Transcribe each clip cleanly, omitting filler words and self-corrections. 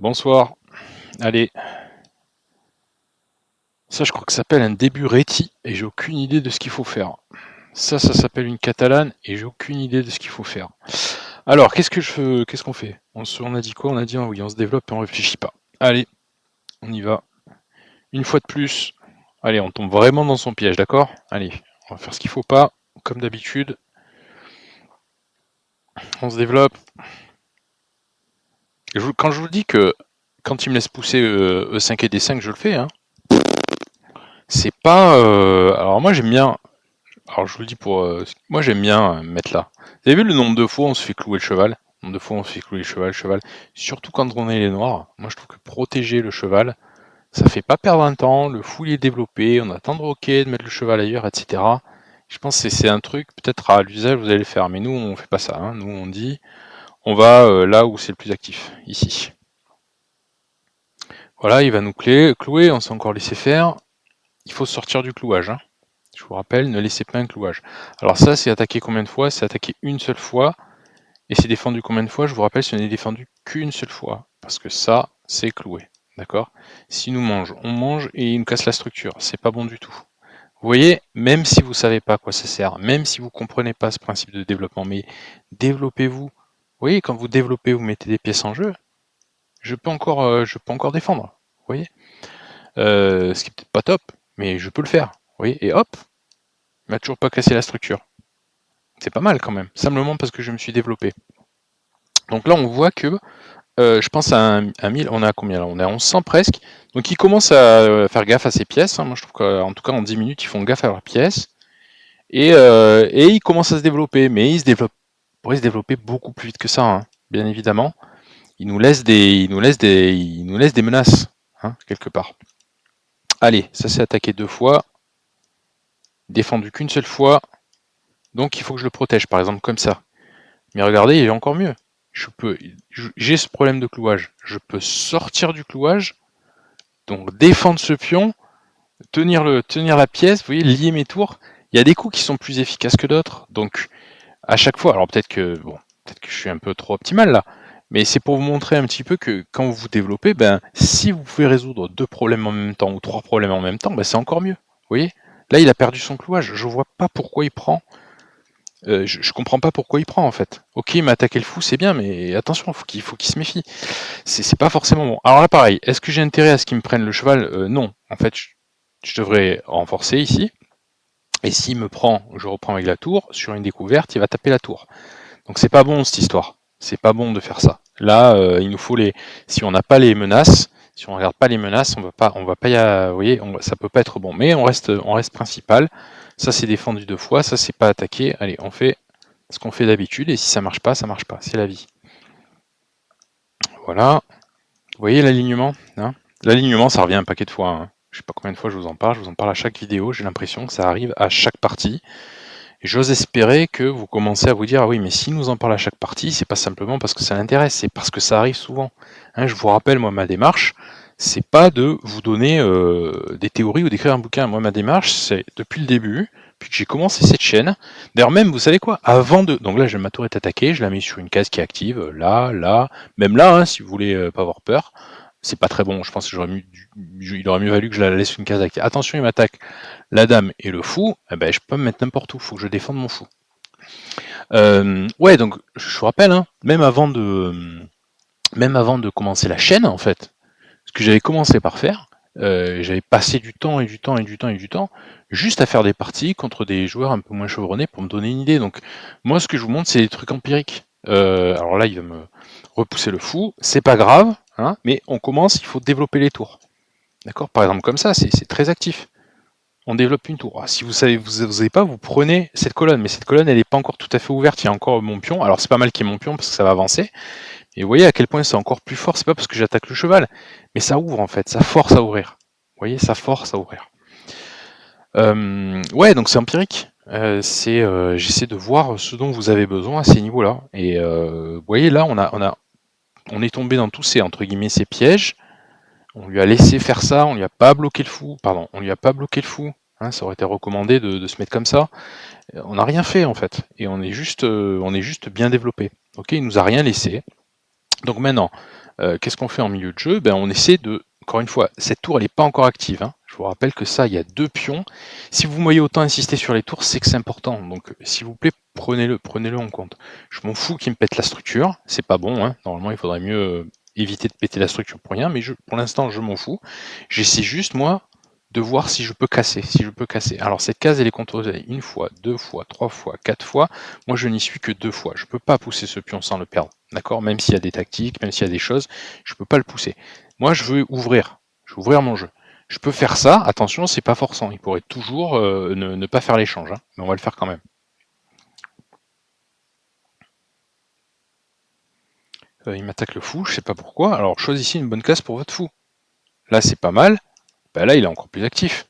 Bonsoir. Allez, ça je crois que ça s'appelle un début réti et j'ai aucune idée de ce qu'il faut faire. Ça s'appelle une catalane et j'ai aucune idée de ce qu'il faut faire. Alors, qu'est-ce qu'on fait? On a dit quoi? On a dit oui, on se développe et on réfléchit pas. Allez, on y va. Une fois de plus. Allez, on tombe vraiment dans son piège, d'accord? Allez, on va faire ce qu'il faut pas, comme d'habitude. On se développe. Quand je vous dis que quand il me laisse pousser E5 et D5, je le fais, hein. C'est pas. Alors moi j'aime bien. Alors je vous le dis pour... moi j'aime bien mettre là. Vous avez vu le nombre de fois où on se fait clouer le cheval? Le nombre de fois où on se fait clouer le cheval. Surtout quand on est les noirs. Moi je trouve que protéger le cheval, ça fait pas perdre un temps, le fou il est développé, on attend de roquer, de mettre le cheval ailleurs, etc. Je pense que c'est un truc, peut-être à l'usage vous allez le faire, mais nous on fait pas ça. Hein. Nous on dit, on va là où c'est le plus actif, ici. Voilà, il va nous clouer, on s'est encore laissé faire. Il faut sortir du clouage. Hein. Je vous rappelle, ne laissez pas un clouage. Alors ça, c'est attaqué combien de fois? C'est attaqué une seule fois. Et c'est défendu combien de fois? Je vous rappelle, ce n'est défendu qu'une seule fois. Parce que ça, c'est cloué. D'accord? S'il nous mange, on mange et il nous casse la structure. C'est pas bon du tout. Vous voyez, même si vous savez pas à quoi ça sert, même si vous comprenez pas ce principe de développement, mais développez-vous. Vous voyez, quand vous développez, vous mettez des pièces en jeu, je peux encore défendre. Vous voyez? Ce qui est peut-être pas top, mais je peux le faire. Vous voyez? Et hop, il m'a toujours pas cassé la structure. C'est pas mal quand même, simplement parce que je me suis développé. Donc là, on voit que je pense à un 1000, on est à combien là? On est à 1100 presque. Donc ils commencent à faire gaffe à ces pièces. Hein. Moi, je trouve qu'en tout cas, en 10 minutes, ils font gaffe à leurs pièces. Et ils commencent à se développer. Mais pourraient se développer beaucoup plus vite que ça, hein, bien évidemment. Ils nous laissent des menaces, hein, quelque part. Allez, ça s'est attaqué 2 fois, défendu qu'une seule fois. Donc il faut que je le protège, par exemple, comme ça. Mais regardez, il est encore mieux. J'ai ce problème de clouage. Je peux sortir du clouage, donc défendre ce pion, tenir la pièce, vous voyez, lier mes tours. Il y a des coups qui sont plus efficaces que d'autres. Donc, à chaque fois, alors peut-être que je suis un peu trop optimal là, mais c'est pour vous montrer un petit peu que quand vous vous développez, ben, si vous pouvez résoudre 2 problèmes en même temps ou 3 problèmes en même temps, ben, c'est encore mieux. Vous voyez? Là, il a perdu son clouage. Je vois pas pourquoi il prend. Je comprends pas pourquoi il prend en fait. Ok, il m'a attaqué le fou, c'est bien, mais attention, faut qu'il se méfie. C'est pas forcément bon. Alors là, pareil, est-ce que j'ai intérêt à ce qu'il me prenne le cheval? Non. En fait, je devrais renforcer ici. Et s'il me prend, je reprends avec la tour, sur une découverte, il va taper la tour. Donc c'est pas bon cette histoire. C'est pas bon de faire ça. Là, il nous faut les. Si on n'a pas les menaces, si on regarde pas les menaces, on va pas vous voyez, ça peut pas être bon. Mais on reste principal. Ça c'est défendu 2 fois, ça c'est pas attaqué. Allez, on fait ce qu'on fait d'habitude, et si ça marche pas, ça marche pas. C'est la vie. Voilà. Vous voyez l'alignement, hein? L'alignement, ça revient un paquet de fois. Hein. Je sais pas combien de fois je vous en parle à chaque vidéo, j'ai l'impression que ça arrive à chaque partie. Et j'ose espérer que vous commencez à vous dire, ah oui, mais s'il nous en parle à chaque partie, c'est pas simplement parce que ça l'intéresse, c'est parce que ça arrive souvent. Hein, je vous rappelle, moi, ma démarche, c'est pas de vous donner des théories ou d'écrire un bouquin. Moi, ma démarche, c'est depuis le début, puis que j'ai commencé cette chaîne. D'ailleurs, même, vous savez quoi, avant de... Donc là, ma tour est attaquée, je la mets sur une case qui est active, là, même là, hein, si vous voulez pas avoir peur. C'est pas très bon, je pense que il aurait mieux valu que je la laisse sur une case active. Attention, il m'attaque la dame et le fou, eh ben, je peux me mettre n'importe où, il faut que je défende mon fou. Ouais, donc je vous rappelle, hein, même avant de commencer la chaîne, en fait, ce que j'avais commencé par faire, j'avais passé du temps et du temps et du temps et du temps juste à faire des parties contre des joueurs un peu moins chevronnés pour me donner une idée. Donc moi, ce que je vous montre, c'est des trucs empiriques. Alors là, il va me repousser le fou, c'est pas grave, hein, mais on commence, il faut développer les tours. D'accord? Par exemple, comme ça, c'est très actif. On développe une tour. Si vous savez, vous savez pas, vous prenez cette colonne, mais cette colonne, elle n'est pas encore tout à fait ouverte. Il y a encore mon pion. Alors c'est pas mal qu'il y ait mon pion parce que ça va avancer. Et vous voyez à quel point c'est encore plus fort. C'est pas parce que j'attaque le cheval, mais ça ouvre en fait, ça force à ouvrir. Vous voyez, ça force à ouvrir. Ouais, donc c'est empirique. J'essaie de voir ce dont vous avez besoin à ces niveaux-là. Et vous voyez là, on est tombé dans tous ces entre guillemets ces pièges. On lui a laissé faire ça, on lui a pas bloqué le fou, pardon, on lui a pas bloqué le fou, hein, ça aurait été recommandé de se mettre comme ça. On n'a rien fait en fait, et on est juste bien développé. Ok, il nous a rien laissé. Donc maintenant, qu'est-ce qu'on fait en milieu de jeu? Ben, on essaie de... Encore une fois, cette tour, elle n'est pas encore active. Hein. Je vous rappelle que ça, il y a 2 pions. Si vous me voyez autant insister sur les tours, c'est que c'est important. Donc, s'il vous plaît, prenez-le en compte. Je m'en fous qu'il me pète la structure. C'est pas bon. Hein. Normalement, il faudrait mieux éviter de péter la structure pour rien. Mais pour l'instant, je m'en fous. J'essaie juste, moi, de voir si je peux casser. Alors, cette case, elle est contrôlée 1 fois, 2 fois, 3 fois, 4 fois. Moi, je n'y suis que 2 fois. Je ne peux pas pousser ce pion sans le perdre. D'accord? Même s'il y a des tactiques, même s'il y a des choses, je ne peux pas le pousser. Moi, je veux ouvrir. Je veux ouvrir mon jeu. Je peux faire ça, attention, c'est pas forçant. Il pourrait toujours ne pas faire l'échange, hein, mais on va le faire quand même. Il m'attaque le fou, je sais pas pourquoi. Alors choisissez une bonne case pour votre fou. Là, c'est pas mal. Ben là, il est encore plus actif.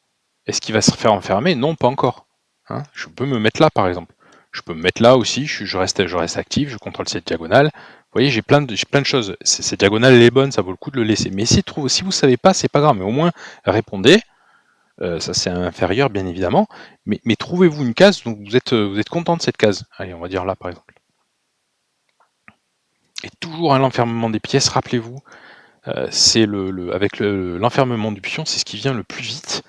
Est-ce qu'il va se faire enfermer? Non, pas encore. Hein, je peux me mettre là, par exemple. Je peux me mettre là aussi, je reste actif, je contrôle cette diagonale. Vous voyez, j'ai plein de choses. Cette diagonale, elle est bonne, ça vaut le coup de le laisser. Mais si vous ne savez pas, c'est pas grave, mais au moins répondez. Ça c'est inférieur, bien évidemment. Mais trouvez-vous une case, donc vous êtes content de cette case. Allez, on va dire là, par exemple. Et toujours à l'enfermement des pièces, rappelez-vous, c'est avec l'enfermement du pion, c'est ce qui vient le plus vite.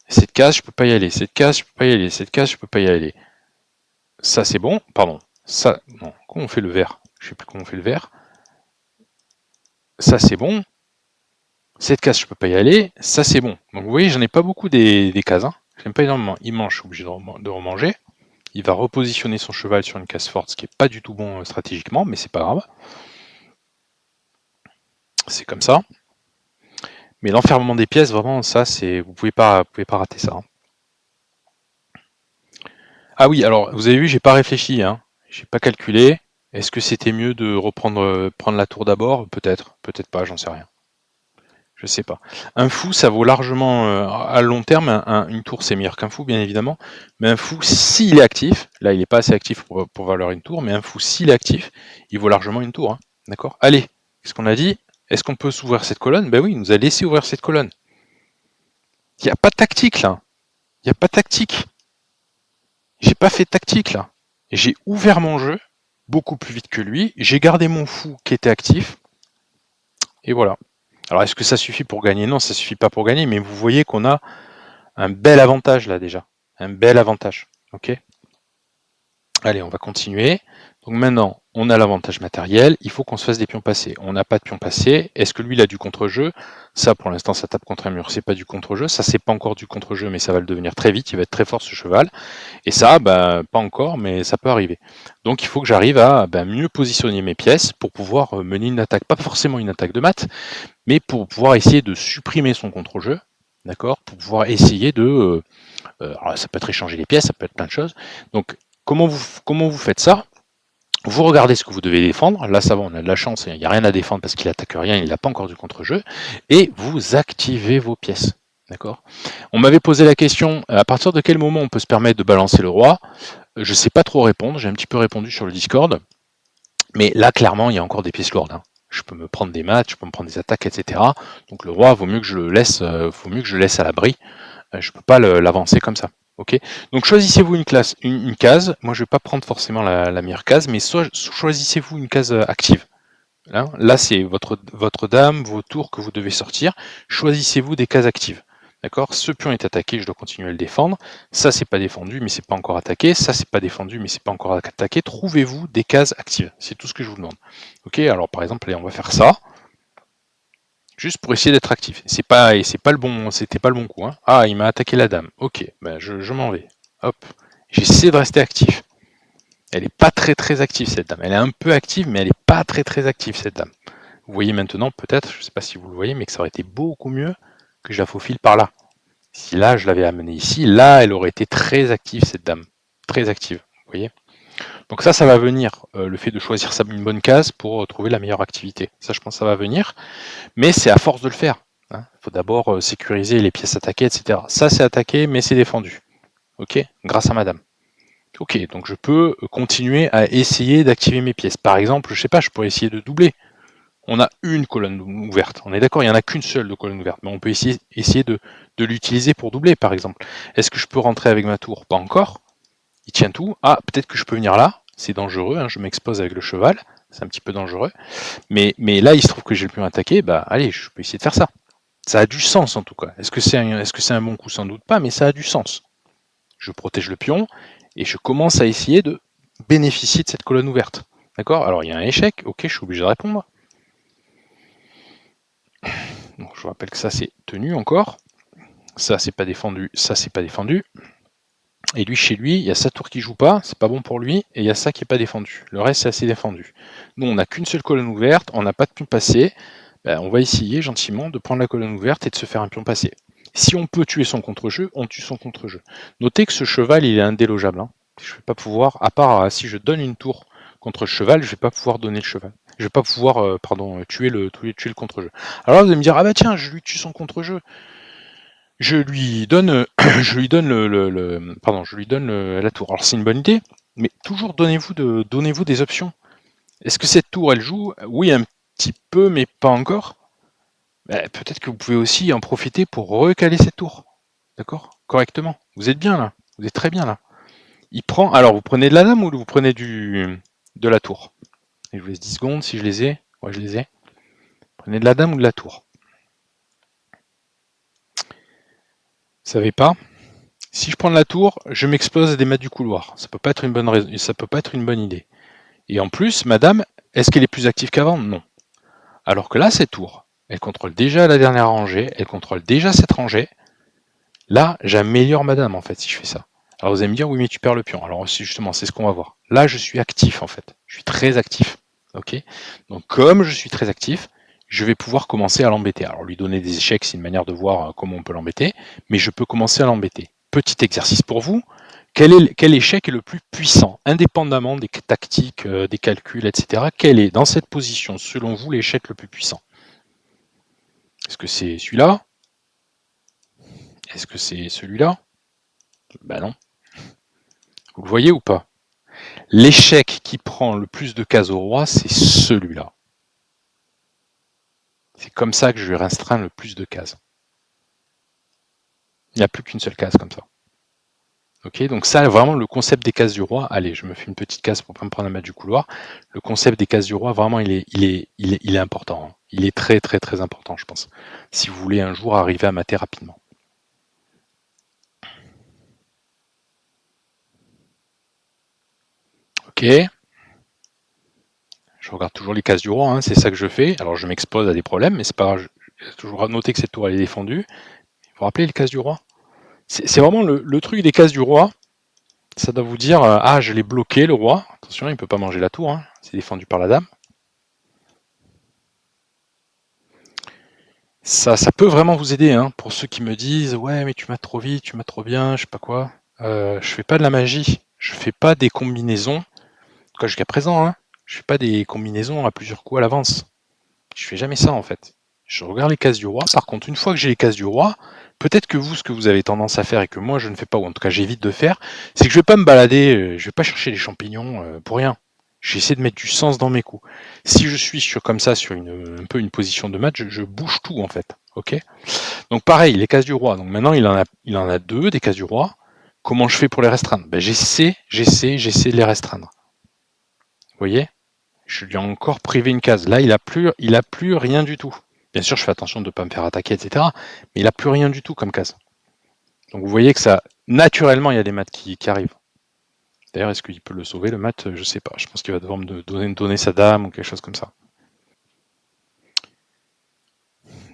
Cette case, je peux pas y aller. Cette case, je peux pas y aller. Cette case, je peux pas y aller. Ça, c'est bon. Pardon. Ça, non. Comment on fait le vert? Je sais plus comment on fait le vert. Ça, c'est bon. Cette case, je peux pas y aller. Ça, c'est bon. Donc, vous voyez, j'en ai pas beaucoup des cases. Hein. J'aime pas énormément. Il mange, je suis obligé de remanger. Il va repositionner son cheval sur une case forte, ce qui est pas du tout bon stratégiquement, mais c'est pas grave. C'est comme ça. Mais l'enfermement des pièces, vraiment, ça, c'est vous pouvez pas rater ça. Hein. Ah oui, alors vous avez vu, j'ai pas réfléchi, hein. J'ai pas calculé. Est-ce que c'était mieux de prendre la tour d'abord? Peut-être, peut-être pas, j'en sais rien. Je sais pas. Un fou, ça vaut largement à long terme. Une tour, c'est meilleur qu'un fou, bien évidemment. Mais un fou, s'il est actif, là, il n'est pas assez actif pour valoir une tour, mais un fou, s'il est actif, il vaut largement une tour. Hein. D'accord? Allez, qu'est-ce qu'on a dit? Est-ce qu'on peut s'ouvrir cette colonne? Ben oui, il nous a laissé ouvrir cette colonne. Il n'y a pas de tactique là. Il n'y a pas de tactique. J'ai pas fait de tactique là. J'ai ouvert mon jeu beaucoup plus vite que lui. J'ai gardé mon fou qui était actif. Et voilà. Alors est-ce que ça suffit pour gagner? Non, ça suffit pas pour gagner, mais vous voyez qu'on a un bel avantage là déjà. Un bel avantage. Ok? Allez, on va continuer. Donc maintenant, on a l'avantage matériel. Il faut qu'on se fasse des pions passés. On n'a pas de pions passés. Est-ce que lui, il a du contre-jeu? Ça, pour l'instant, ça tape contre un mur. C'est pas du contre-jeu. Ça, c'est pas encore du contre-jeu, mais ça va le devenir très vite. Il va être très fort, ce cheval. Et ça, bah, pas encore, mais ça peut arriver. Donc, il faut que j'arrive à mieux positionner mes pièces pour pouvoir mener une attaque. Pas forcément une attaque de maths, mais pour pouvoir essayer de supprimer son contre-jeu. D'accord? Pour pouvoir essayer de... alors ça peut être échanger les pièces, ça peut être plein de choses. Donc, comment vous faites ça? Vous regardez ce que vous devez défendre. Là, ça va, on a de la chance, il n'y a rien à défendre parce qu'il attaque rien, il n'a pas encore du contre-jeu. Et vous activez vos pièces. D'accord? On m'avait posé la question, à partir de quel moment on peut se permettre de balancer le roi? Je ne sais pas trop répondre, j'ai un petit peu répondu sur le Discord. Mais là, clairement, il y a encore des pièces lourdes. Hein. Je peux me prendre des matchs, je peux me prendre des attaques, etc. Donc le roi, vaut mieux que je le laisse à l'abri. Je ne peux pas l'avancer comme ça. Okay, donc choisissez-vous une case. Moi, je ne vais pas prendre forcément la meilleure case, mais choisissez-vous une case active. Là c'est votre dame, vos tours que vous devez sortir. Choisissez-vous des cases actives. D'accord? Ce pion est attaqué, je dois continuer à le défendre. Ça, c'est pas défendu, mais c'est pas encore attaqué. Ça, c'est pas défendu, mais c'est pas encore attaqué. Trouvez-vous des cases actives. C'est tout ce que je vous demande. Ok, alors par exemple, allez, on va faire ça. Juste pour essayer d'être actif. C'était pas le bon coup. Hein. Ah, il m'a attaqué la dame. Ok, ben je m'en vais. Hop. J'essaie de rester actif. Elle n'est pas très active cette dame. Elle est un peu active, mais elle n'est pas très active cette dame. Vous voyez maintenant, peut-être, je ne sais pas si vous le voyez, mais que ça aurait été beaucoup mieux que je la faufile par là. Si là, je l'avais amenée ici, là, elle aurait été très active cette dame. Très active, vous voyez. Donc ça va venir, le fait de choisir une bonne case pour trouver la meilleure activité. Ça, je pense que ça va venir. Mais c'est à force de le faire. Il faut d'abord sécuriser les pièces attaquées, etc. Ça, c'est attaqué, mais c'est défendu. Ok, grâce à madame. Ok, donc je peux continuer à essayer d'activer mes pièces. Par exemple, je sais pas, je pourrais essayer de doubler. On a une colonne ouverte. On est d'accord, il n'y en a qu'une seule de colonne ouverte. Mais on peut essayer de l'utiliser pour doubler, par exemple. Est-ce que je peux rentrer avec ma tour? Pas encore. Il tient tout. Ah, peut-être que je peux venir là. C'est dangereux, hein, je m'expose avec le cheval. c'est un petit peu dangereux. Mais là, il se trouve que j'ai le pion attaqué, bah allez, je peux essayer de faire ça. Ça a du sens en tout cas. Est-ce que c'est un bon coup? Sans doute pas, mais ça a du sens. Je protège le pion et je commence à essayer de bénéficier de cette colonne ouverte. D'accord? Alors il y a un échec, ok, je suis obligé de répondre. Donc, je vous rappelle que ça c'est tenu encore. Ça c'est pas défendu, ça c'est pas défendu. Et lui, chez lui, il y a sa tour qui joue pas, c'est pas bon pour lui, et il y a ça qui est pas défendu. Le reste c'est assez défendu. Nous on n'a qu'une seule colonne ouverte, on n'a pas de pion passé. Ben, on va essayer gentiment de prendre la colonne ouverte et de se faire un pion passé. Si on peut tuer son contre-jeu, on tue son contre-jeu. Notez que ce cheval, il est indélogeable. Hein. Je vais pas pouvoir, à part si je donne une tour contre le cheval, je vais pas pouvoir donner le cheval. Je vais pas pouvoir, tuer le contre-jeu. Alors là, vous allez me dire, ah bah tiens, je lui tue son contre-jeu. Je lui donne, je lui donne la tour. Alors c'est une bonne idée, mais toujours donnez-vous des options. Est-ce que cette tour, elle joue? Oui, un petit peu, mais pas encore. Bah, peut-être que vous pouvez aussi en profiter pour recaler cette tour. D'accord? Correctement. Vous êtes bien là. Vous êtes très bien là. Il prend. Alors, vous prenez de la dame ou vous prenez de la tour? Et je vous laisse 10 secondes si je les ai. Ouais, je les ai. Prenez de la dame ou de la tour? Vous savez pas? Si je prends de la tour, je m'expose à des maîtres du couloir. Ça peut pas être une bonne raison. Ça peut pas être une bonne idée. Et en plus, madame, est-ce qu'elle est plus active qu'avant? Non. Alors que là, cette tour, elle contrôle déjà la dernière rangée, elle contrôle déjà cette rangée. Là, j'améliore madame, en fait, si je fais ça. Alors vous allez me dire, oui, mais tu perds le pion. Alors justement, c'est ce qu'on va voir. Là, je suis actif, en fait. Je suis très actif. Ok. Donc, comme je suis très actif, je vais pouvoir commencer à l'embêter. Alors, lui donner des échecs, c'est une manière de voir comment on peut l'embêter, mais je peux commencer à l'embêter. Petit exercice pour vous. Quel échec est le plus puissant, indépendamment des tactiques, des calculs, etc. Quel est, dans cette position, selon vous, l'échec le plus puissant? Est-ce que c'est celui-là? Est-ce que c'est celui-là? Ben non. Vous le voyez ou pas? L'échec qui prend le plus de cases au roi, c'est celui-là. C'est comme ça que je lui restreins le plus de cases. Il n'y a plus qu'une seule case comme ça. Ok, donc ça, vraiment, le concept des cases du roi, allez, je me fais une petite case pour pas me prendre un match du couloir. Le concept des cases du roi, vraiment, il est important. Hein. Il est très, très, très important, je pense. Si vous voulez un jour arriver à mater rapidement. Ok. Je regarde toujours les cases du roi, hein, c'est ça que je fais. Alors je m'expose à des problèmes, mais c'est pas grave. J'ai toujours noté que cette tour elle est défendue. Vous vous rappelez les cases du roi? C'est vraiment le truc des cases du roi. Ça doit vous dire, ah, je l'ai bloqué, le roi. Attention, il ne peut pas manger la tour. Hein. C'est défendu par la dame. Ça peut vraiment vous aider. Hein, pour ceux qui me disent, ouais, mais tu m'as trop vite, tu m'as trop bien, je sais pas quoi. Je fais pas de la magie. Je fais pas des combinaisons. En tout cas, jusqu'à présent, hein, je fais pas des combinaisons à plusieurs coups à l'avance. Je fais jamais ça, en fait. Je regarde les cases du roi. Par contre, une fois que j'ai les cases du roi, peut-être que vous, ce que vous avez tendance à faire et que moi je ne fais pas, ou en tout cas j'évite de faire, c'est que je vais pas me balader, je vais pas chercher les champignons pour rien. Je vais essayer de mettre du sens dans mes coups. Si je suis comme ça sur un peu une position de match, je bouge tout en fait. Ok. Donc pareil, les cases du roi. Donc maintenant il en a deux des cases du roi. Comment je fais pour les restreindre? Ben, j'essaie de les restreindre. Vous voyez? Je lui ai encore privé une case. Là, il a plus rien du tout. Bien sûr, je fais attention de ne pas me faire attaquer, etc. Mais il n'a plus rien du tout comme case. Donc vous voyez que ça, naturellement, il y a des maths qui arrivent. D'ailleurs, est-ce qu'il peut le sauver, le mat? Je sais pas. Je pense qu'il va devoir me donner sa dame ou quelque chose comme ça.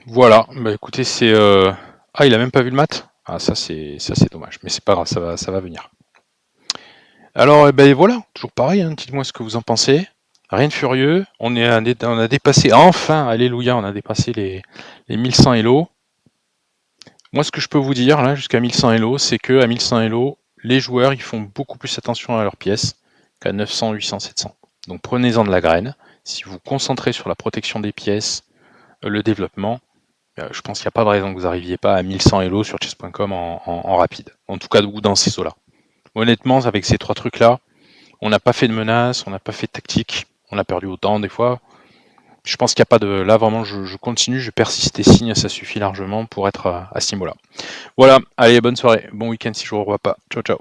Voilà. Bah écoutez, c'est. Ah, il a même pas vu le mat? Ah, ça c'est dommage. Mais c'est pas grave, ça va venir. Alors, ben voilà, toujours pareil. Hein. Dites-moi ce que vous en pensez. Rien de furieux. On a dépassé, enfin, alléluia, on a dépassé les 1100 Elo. Moi, ce que je peux vous dire, là, jusqu'à 1100 Elo, c'est que à 1100 Elo, les joueurs, ils font beaucoup plus attention à leurs pièces qu'à 900, 800, 700. Donc prenez-en de la graine. Si vous vous concentrez sur la protection des pièces, le développement, je pense qu'il n'y a pas de raison que vous n'arriviez pas à 1100 Elo sur chess.com en rapide. En tout cas, ou dans ces eaux-là. Honnêtement, avec ces trois trucs-là, on n'a pas fait de menaces, on n'a pas fait de tactique, on a perdu autant des fois. Je pense qu'il n'y a pas de... Là, vraiment, je continue, je persiste et signe, ça suffit largement pour être à ce niveau-là. Voilà, allez, bonne soirée, bon week-end si je ne vous revois pas. Ciao, ciao.